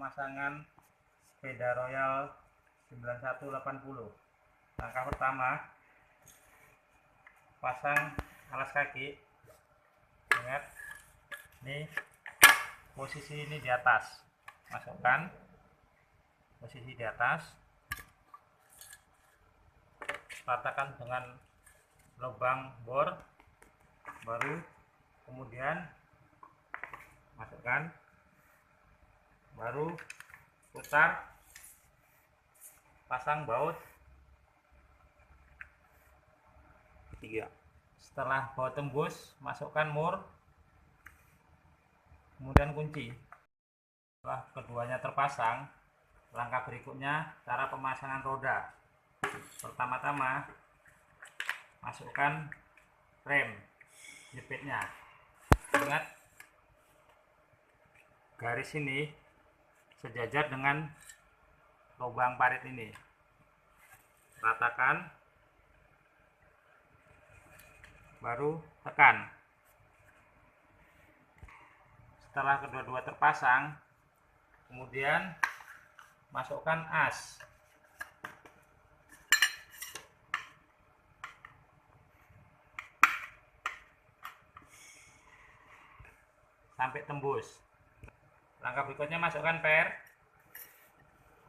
pemasangan sepeda Royal 9180. Langkah pertama, pasang alas kaki. Ingat, ini posisi ini di atas, masukkan posisi di atas, ratakan dengan lubang bor, baru kemudian masukkan, baru putar, pasang baut. Setelah baut tembus, masukkan mur, kemudian kunci. Setelah keduanya terpasang, langkah berikutnya cara pemasangan roda. Pertama-tama masukkan rem jepitnya. Ingat, garis ini sejajar dengan lubang parit ini. Ratakan, baru tekan. Setelah kedua-dua terpasang, kemudian masukkan as. Sampai tembus. Langkah berikutnya masukkan per,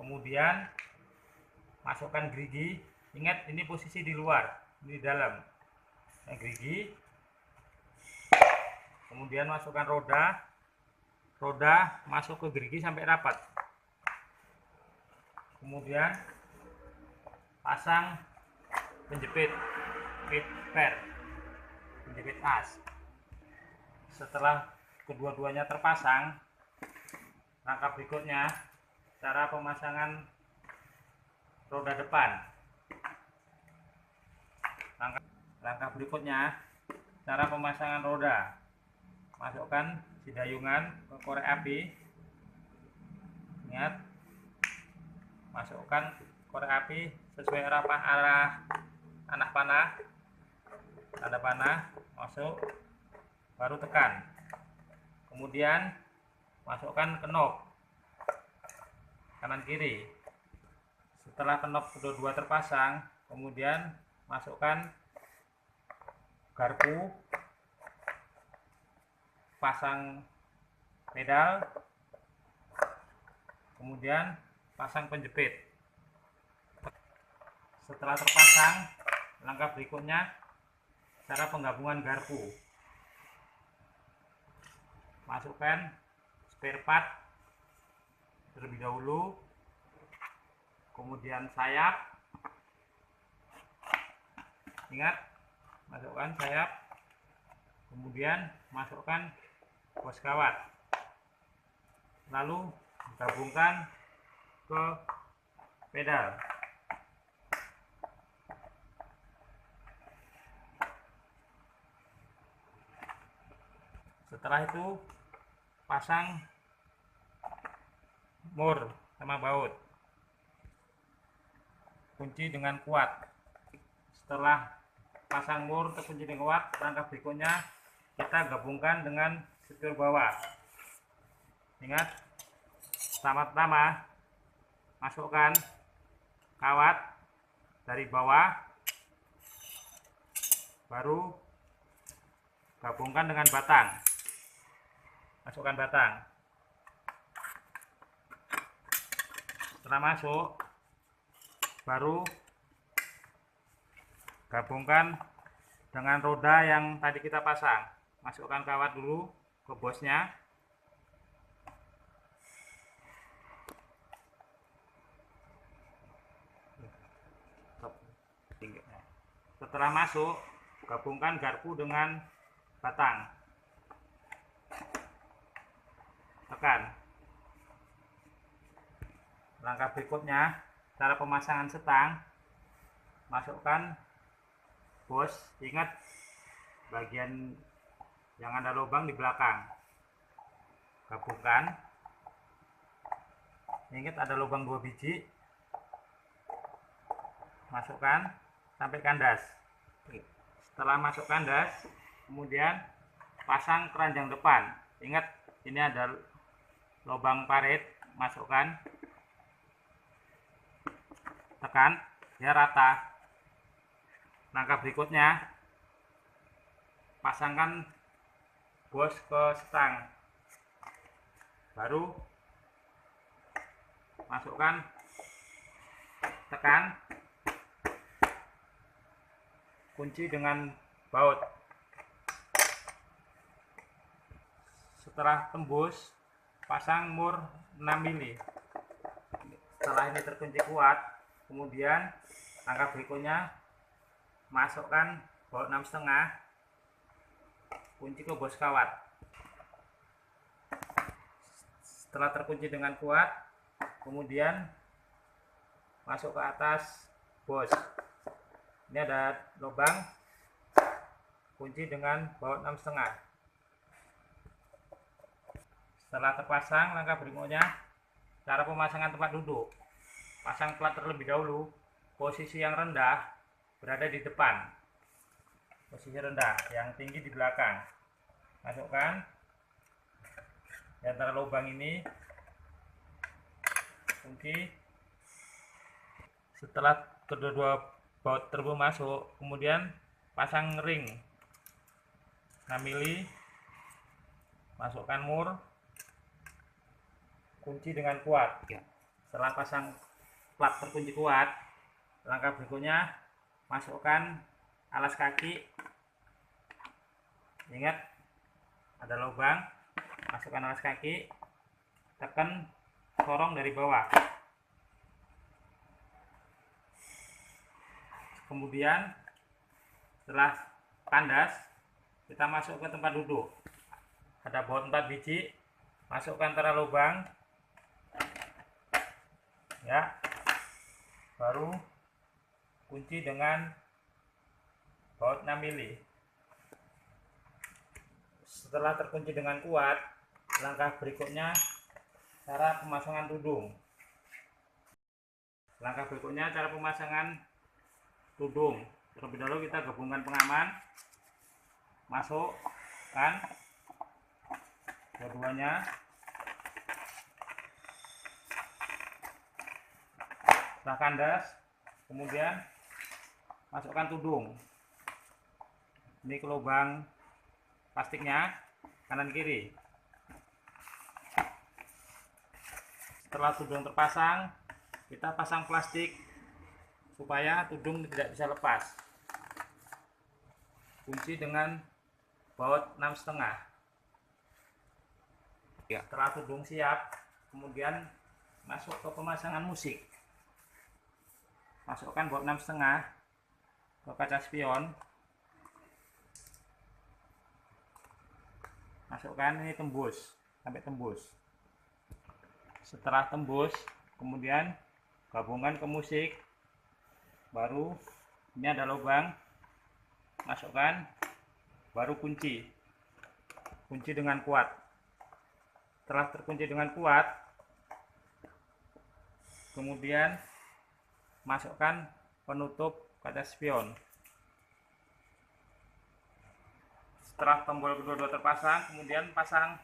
kemudian masukkan gerigi. Ingat, ini posisi di luar, ini di dalam. Gerigi, kemudian masukkan roda, masuk ke gerigi sampai rapat. Kemudian pasang penjepit per, penjepit as. Setelah kedua-duanya terpasang, langkah berikutnya cara pemasangan roda depan. Langkah berikutnya cara pemasangan roda. Masukkan sidayungan ke korek api. Ingat, masukkan korek api sesuai arah anak panah, tanda panah, masuk, baru tekan. Kemudian masukkan knob kanan kiri. Setelah knob kedua-dua terpasang, kemudian masukkan garpu, pasang pedal, kemudian pasang penjepit. Setelah terpasang, langkah berikutnya cara penggabungan garpu. Masukkan spare part terlebih dahulu, kemudian sayap. Ingat, masukkan sayap, kemudian masukkan bos kawat, lalu gabungkan ke pedal. Setelah itu pasang mur sama baut, kunci dengan kuat. Setelah pasang mur terkunci dengan kuat, langkah berikutnya kita gabungkan dengan setir bawah. Ingat, pertama-tama masukkan kawat dari bawah, baru gabungkan dengan batang. Masukkan batang. Setelah masuk, baru gabungkan dengan roda yang tadi kita pasang. Masukkan kawat dulu ke bosnya. Setelah masuk, gabungkan garpu dengan batang. Tekan. Langkah berikutnya cara pemasangan setang. Masukkan bos. Ingat, bagian yang ada lubang di belakang. Gabungkan. Ingat, ada lubang 2 biji. Masukkan sampai kandas. Setelah masuk kandas, kemudian pasang keranjang depan. Ingat, ini ada lubang parit, masukkan, tekan ya rata. Langkah berikutnya, pasangkan bos ke stang, baru masukkan, tekan, kunci dengan baut. Setelah tembus, pasang mur 6 mili. Setelah ini terkunci kuat, kemudian langkah berikutnya masukkan baut 6,5, kunci ke bos kawat. Setelah terkunci dengan kuat, kemudian masuk ke atas bos. Ini ada lubang, kunci dengan baut 6,5. Setelah terpasang, langkah berikutnya cara pemasangan tempat duduk. Pasang plat terlebih dahulu. Posisi yang rendah berada di depan, posisi rendah, yang tinggi di belakang. Masukkan di antara lubang ini, kunci. Setelah kedua baut turbo masuk, kemudian pasang ring 6 mili, masukkan mur, kunci dengan kuat. Setelah pasang plat terkunci kuat, langkah berikutnya masukkan alas kaki. Ingat ada lubang, masukkan alas kaki, tekan, sorong dari bawah. Kemudian setelah kandas, kita masuk ke tempat duduk. Ada baut 4 biji, masukkan antara lubang ya, baru kunci dengan baut 6 mili. Setelah terkunci dengan kuat, langkah berikutnya cara pemasangan tudung. Langkah berikutnya cara pemasangan tudung. Terlebih dahulu kita gabungkan pengaman, masukkan dua-duanya, setelah kandas, kemudian masukkan tudung ini ke lubang plastiknya kanan kiri. Setelah tudung terpasang, kita pasang plastik supaya tudung tidak bisa lepas. Kunci dengan baut 6,5. Setelah tudung siap, kemudian masuk ke pemasangan musik. Masukkan baut 6,5 ke kaca spion. Masukkan ini tembus sampai tembus. Setelah tembus, kemudian gabungkan ke musik. Baru ini ada lubang, masukkan, baru kunci dengan kuat. Setelah terkunci dengan kuat, kemudian masukkan penutup kaca spion. Setelah tombol kedua-dua terpasang, kemudian pasang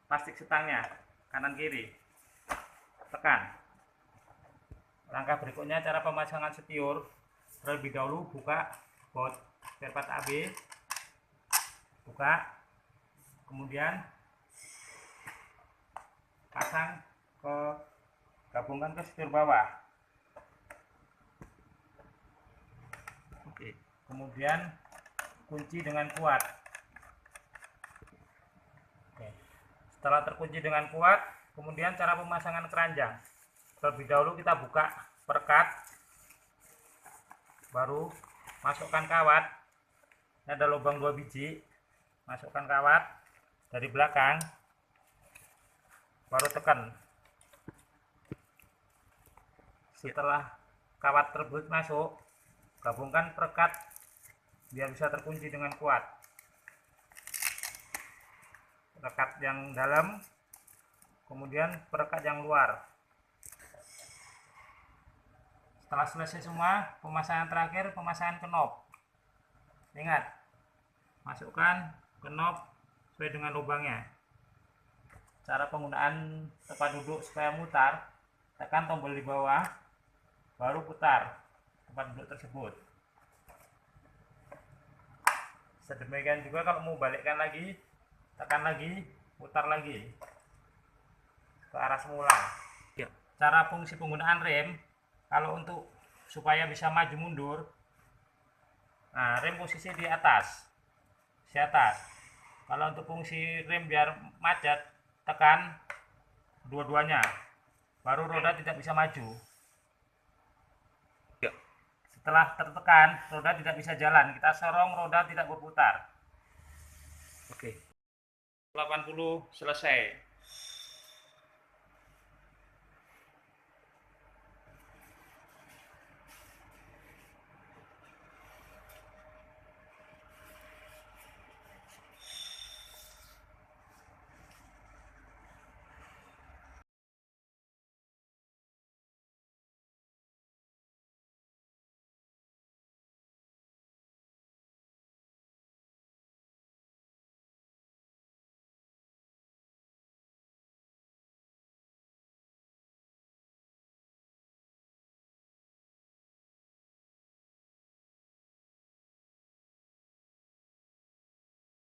plastik setangnya kanan kiri, tekan. Langkah berikutnya cara pemasangan setiur. Terlebih dahulu buka baut spare part AB, buka, kemudian pasang ke, gabungkan ke setiur bawah. Oke, kemudian kunci dengan kuat. Oke. Setelah terkunci dengan kuat, kemudian cara pemasangan keranjang. Terlebih dahulu kita buka perekat, baru masukkan kawat. Ini ada lubang 2 biji, masukkan kawat dari belakang, baru tekan. Setelah kawat tersebut masuk, gabungkan perekat biar bisa terkunci dengan kuat. Perekat yang dalam, kemudian perekat yang luar. Setelah selesai semua, pemasangan terakhir pemasangan knob. Ingat, masukkan knob sesuai dengan lubangnya. Cara penggunaan tempat duduk supaya mutar, tekan tombol di bawah, baru putar tempat duduk tersebut. Sedemikian juga kalau mau balikkan lagi, tekan lagi, putar lagi ke arah semula. Cara fungsi penggunaan rem, kalau untuk supaya bisa maju mundur, nah rem posisi di atas, Kalau untuk fungsi rem biar macet, tekan dua-duanya, baru roda tidak bisa maju. Setelah tertekan, roda tidak bisa jalan, kita sorong, roda tidak berputar. Oke. 80 selesai.